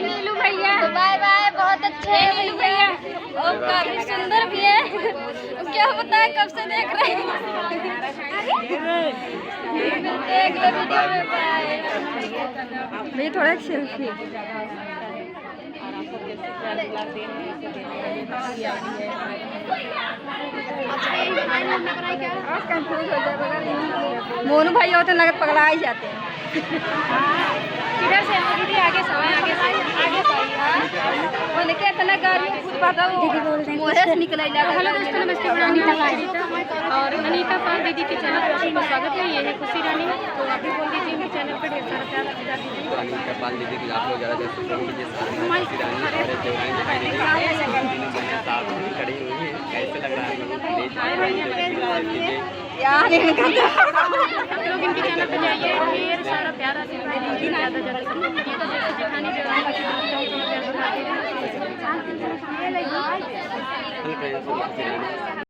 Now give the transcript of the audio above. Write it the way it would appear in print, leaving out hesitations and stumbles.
नीलू भैया bye bye, बहुत अच्छे हैं नीलू भैया और काफी सुंदर भी है। क्या बताएं, कब से देख रहे हैं। देख ले वीडियो में। बाय थोड़ा एक सेल्फी। मोनू भाई होते नगद पगला ही जाते हैं। किधर से दीदी? आगे समय आगे से उनके इतना गाड़ी फुटपाथ मोहे से निकल। हेलो दोस्तों, नमस्ते। और अनीता पाल दीदी के चैनल पर आपका स्वागत है। ये है खुशी रानी। तो आप भी बोल दीजिए इनके चैनल पर ढेर सारा प्यार दीजिए। अनीता पाल दीदी की आप लोग ज़्यादा खड़ी हुई है, कैसे लग रहा है? यार लोग इनके चैनल पर जाइए, ढेर सारा प्यार आशीर्वाद दीजिए। ज़्यादा दिखाने